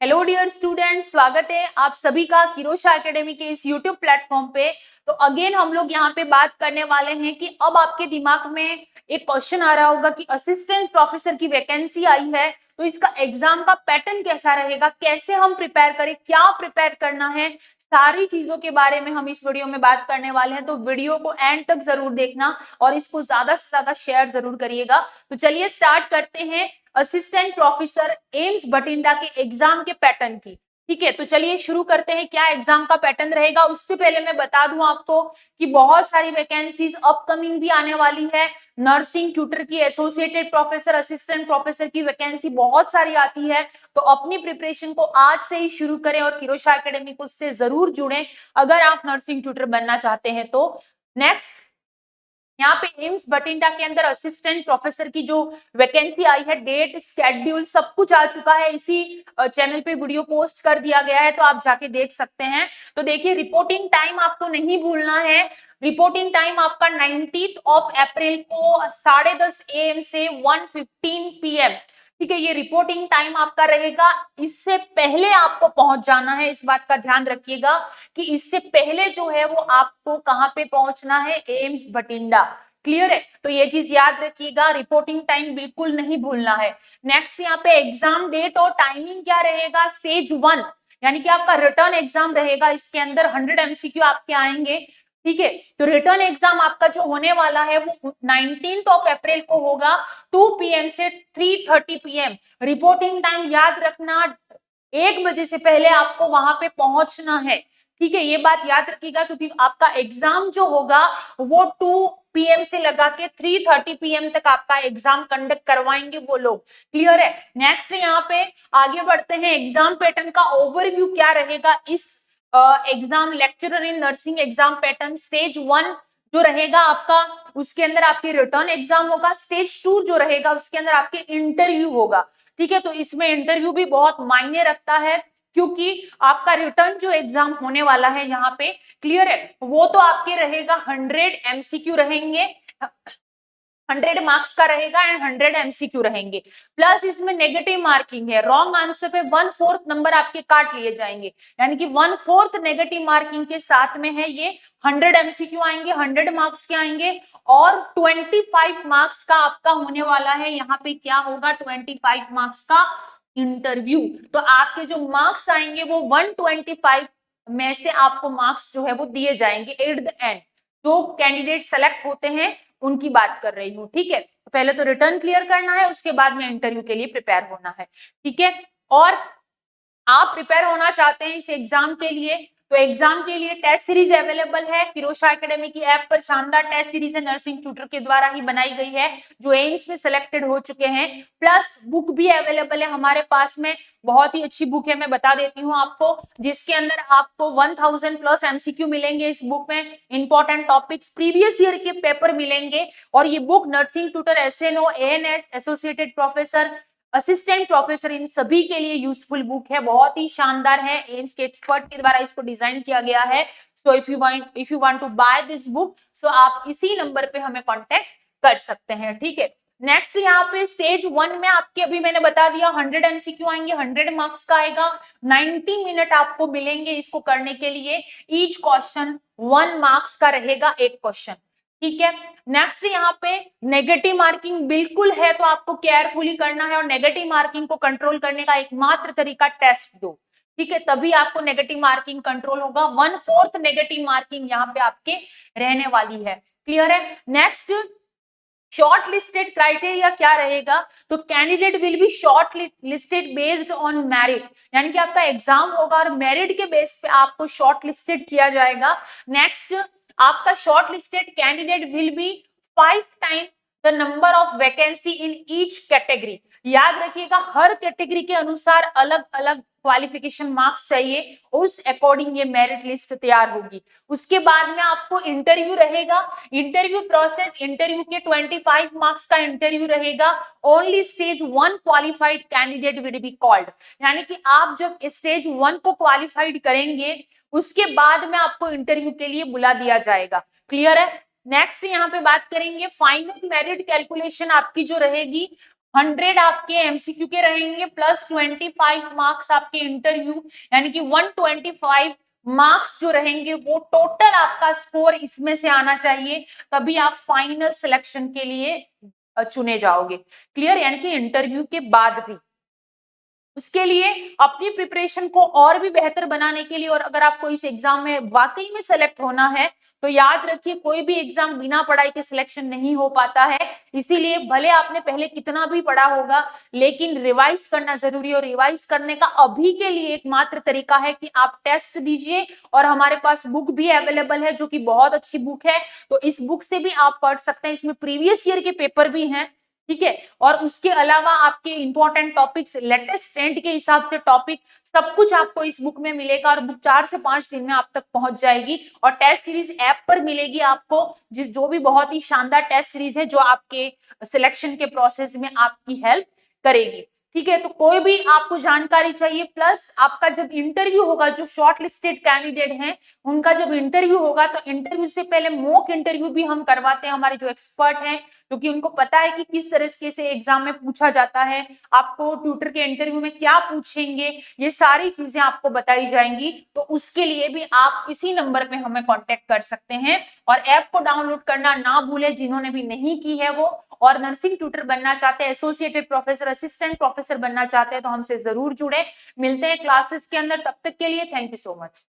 Hello dear student, स्वागत है आप सभी का किरोशा एकेडमी के इस यूट्यूब प्लेटफॉर्म पे। तो अगेन हम लोग यहाँ पे बात करने वाले हैं कि अब आपके दिमाग में एक क्वेश्चन आ रहा होगा कि असिस्टेंट प्रोफेसर की वैकेंसी आई है, तो इसका एग्जाम का पैटर्न कैसा रहेगा, कैसे हम प्रिपेयर करें, क्या प्रिपेयर करना है, सारी चीजों के बारे में हम इस वीडियो में बात करने वाले हैं। तो वीडियो को एंड तक जरूर देखना और इसको ज्यादा से ज्यादा शेयर जरूर करिएगा। तो चलिए स्टार्ट करते हैं असिस्टेंट प्रोफेसर एम्स बठिंडा के एग्जाम के पैटर्न की। ठीक है, तो चलिए शुरू करते हैं क्या एग्जाम का पैटर्न रहेगा। उससे पहले मैं बता दूं आपको कि बहुत सारी वैकेंसीज अपकमिंग भी आने वाली है। नर्सिंग ट्यूटर की, एसोसिएटेड प्रोफेसर, असिस्टेंट प्रोफेसर की वैकेंसी बहुत सारी आती है। तो अपनी प्रिपरेशन को आज से ही शुरू करें और किरोशा एकेडमी को उससे जरूर जुड़ें अगर आप नर्सिंग ट्यूटर बनना चाहते हैं तो। नेक्स्ट, यहाँ पे एम्स बठिंडा के अंदर असिस्टेंट प्रोफेसर की जो वैकेंसी आई है, डेट, स्केड्यूल सब कुछ आ चुका है। इसी चैनल पे वीडियो पोस्ट कर दिया गया है, तो आप जाके देख सकते हैं। तो देखिए, रिपोर्टिंग टाइम आपको नहीं भूलना है। रिपोर्टिंग टाइम आपका 19 अप्रैल को 10:30 AM से 1:15 PM। ठीक है, ये रिपोर्टिंग टाइम आपका रहेगा। इससे पहले आपको पहुंच जाना है, इस बात का ध्यान रखिएगा कि इससे पहले जो है वो आपको कहां पे पहुंचना है, एम्स बठिंडा। क्लियर है, तो ये चीज याद रखिएगा, रिपोर्टिंग टाइम बिल्कुल नहीं भूलना है। नेक्स्ट, यहाँ पे एग्जाम डेट और टाइमिंग क्या रहेगा। स्टेज 1 यानी कि आपका रिटर्न एग्जाम रहेगा, इसके अंदर 100 MCQ आपके आएंगे। ठीक है, तो रिटर्न एग्जाम आपका जो होने वाला है वो 19 अप्रैल को होगा, 2 PM से 3:30 PM। रिपोर्टिंग टाइम याद रखना, 1 बजे से पहले आपको वहां पे पहुंचना है। ठीक है, ये बात याद रखिएगा क्योंकि आपका एग्जाम जो होगा वो 2 PM से लगा के 3:30 PM तक आपका एग्जाम कंडक्ट करवाएंगे वो लोग। क्लियर है। नेक्स्ट, यहाँ पे आगे बढ़ते हैं, एग्जाम पैटर्न का ओवरव्यू क्या रहेगा इस exam, lecturer in nursing exam pattern. Stage 1 जो रहेगा आपका, उसके अंदर आपके रिटर्न एग्जाम होगा। स्टेज 2 जो रहेगा उसके अंदर आपके इंटरव्यू होगा। ठीक है, तो इसमें इंटरव्यू भी बहुत मायने रखता है क्योंकि आपका रिटर्न जो एग्जाम होने वाला है यहाँ पे, क्लियर है, वो तो आपके रहेगा 100 MCQ रहेंगे, 100 मार्क्स का रहेगा एंड 100 MCQ रहेंगे। प्लस इसमें नेगेटिव मार्किंग है, रॉन्ग आंसर पे 1/4 नंबर आपके काट लिए जाएंगे, यानी कि 1/4 नेगेटिव मार्किंग के साथ में है ये। 100 MCQ आएंगे, 100 मार्क्स के आएंगे और 25 मार्क्स का आपका होने वाला है। यहाँ पे क्या होगा, 25 मार्क्स का इंटरव्यू। तो आपके जो मार्क्स आएंगे वो 125 में से आपको मार्क्स जो है वो दिए जाएंगे एट द एंड। जो कैंडिडेट सेलेक्ट होते हैं उनकी बात कर रही हूँ। ठीक है, तो पहले तो रिटर्न क्लियर करना है, उसके बाद में इंटरव्यू के लिए प्रिपेयर होना है। ठीक है, और आप प्रिपेयर होना चाहते हैं इस एग्जाम के लिए, तो एग्जाम के लिए टेस्ट सीरीज अवेलेबल है किरोशा एकेडमी की ऐप पर। शानदार टेस्ट सीरीज है, नर्सिंग ट्यूटर के द्वारा ही बनाई गई है, जो एम्स में सिलेक्टेड हो चुके हैं। प्लस बुक भी अवेलेबल है हमारे पास में, बहुत ही अच्छी बुक है, मैं बता देती हूँ आपको, जिसके अंदर आपको 1000+ MCQ मिलेंगे। इस बुक में इंपॉर्टेंट टॉपिक्स, प्रीवियस ईयर के पेपर मिलेंगे। और ये book nursing tutor, SNO, ANS, associated professor, assistant professor, इन सभी के लिए यूजफुल बुक है, बहुत ही शानदार है। एम्स के एक्सपर्ट के द्वारा इसको डिजाइन किया गया है। So if you want to buy this book, so आप इसी नंबर पे हमें कांटेक्ट कर सकते हैं। ठीक है, नेक्स्ट, यहाँ पे स्टेज 1 में आपके, अभी मैंने बता दिया, 100 MCQ आएंगे, 100 मार्क्स का आएगा, 90 मिनट आपको मिलेंगे इसको करने के लिए। ईच क्वेश्चन 1 मार्क्स का रहेगा, एक क्वेश्चन। ठीक है, नेक्स्ट, यहाँ पे नेगेटिव मार्किंग बिल्कुल है, तो आपको केयरफुली करना है और नेगेटिव मार्किंग को कंट्रोल करने का एकमात्र तरीका टेस्ट दो। ठीक है, तभी आपको नेगेटिव मार्किंग कंट्रोल होगा। 1/4 नेगेटिव मार्किंग यहाँ पे आपके रहने वाली है। क्लियर है। नेक्स्ट, शॉर्ट लिस्टेड क्राइटेरिया क्या रहेगा, तो candidate will be short listed based on merit, यानी कि आपका एग्जाम होगा और मेरिट के बेस पे आपको शॉर्ट लिस्टेड किया जाएगा। नेक्स्ट, आपका short listed candidate will be 5 time the number of vacancy in each category. याद रखिएगा, हर कैटेगरी के अनुसार अलग अलग क्वालिफिकेशन मार्क्स चाहिए, उस अकॉर्डिंग ये मेरिट लिस्ट तैयार होगी। उसके बाद में आपको इंटरव्यू रहेगा। इंटरव्यू प्रोसेस, इंटरव्यू के 25 मार्क्स का इंटरव्यू रहेगा। Only stage 1 qualified candidate will be called, यानी कि आप जब स्टेज 1 को क्वालिफाइड करेंगे उसके बाद में आपको इंटरव्यू के लिए बुला दिया जाएगा। क्लियर है। नेक्स्ट, यहाँ पे बात करेंगे फाइनल मेरिट कैलकुलेशन आपकी जो रहेगी, 100 आपके एमसीक्यू के रहेंगे प्लस 25 मार्क्स आपके इंटरव्यू, यानी कि 125 मार्क्स जो रहेंगे वो टोटल आपका स्कोर इसमें से आना चाहिए, तभी आप फाइनल सिलेक्शन के लिए चुने जाओगे। क्लियर? यानी कि इंटरव्यू के बाद भी उसके लिए अपनी प्रिपरेशन को और भी बेहतर बनाने के लिए, और अगर आपको इस एग्जाम में वाकई में सेलेक्ट होना है तो याद रखिए कोई भी एग्जाम बिना पढ़ाई के सिलेक्शन नहीं हो पाता है। इसीलिए भले आपने पहले कितना भी पढ़ा होगा लेकिन रिवाइज करना जरूरी है, और रिवाइज करने का अभी के लिए एकमात्र तरीका है कि आप टेस्ट दीजिए, और हमारे पास बुक भी अवेलेबल है जो कि बहुत अच्छी बुक है, तो इस बुक से भी आप पढ़ सकते हैं। इसमें प्रीवियस ईयर के पेपर भी हैं, ठीक है, और उसके अलावा आपके इंपॉर्टेंट टॉपिक्स, लेटेस्ट ट्रेंड के हिसाब से टॉपिक, सब कुछ आपको इस बुक में मिलेगा, और बुक 4 से 5 दिन में आप तक पहुंच जाएगी, और टेस्ट सीरीज ऐप पर मिलेगी आपको, जो भी बहुत ही शानदार टेस्ट सीरीज है जो आपके सिलेक्शन के प्रोसेस में आपकी हेल्प करेगी। ठीक है, तो कोई भी आपको जानकारी चाहिए, प्लस आपका जब इंटरव्यू होगा, जो शॉर्ट लिस्टेड कैंडिडेट हैं उनका जब इंटरव्यू होगा, तो इंटरव्यू से पहले मॉक इंटरव्यू भी हम करवाते हैं हमारे जो एक्सपर्ट हैं, क्योंकि उनको पता है कि किस तरह से एग्जाम में पूछा जाता है, आपको ट्यूटर के इंटरव्यू में क्या पूछेंगे, ये सारी चीजें आपको बताई जाएंगी। तो उसके लिए भी आप इसी नंबर पे हमें कांटेक्ट कर सकते हैं, और ऐप को डाउनलोड करना ना भूलें जिन्होंने भी नहीं की है वो, और नर्सिंग ट्यूटर बनना चाहते हैं, एसोसिएटेड प्रोफेसर, असिस्टेंट प्रोफेसर बनना चाहते हैं तो हमसे जरूर जुड़े। मिलते हैं क्लासेस के अंदर, तब तक के लिए थैंक यू सो मच।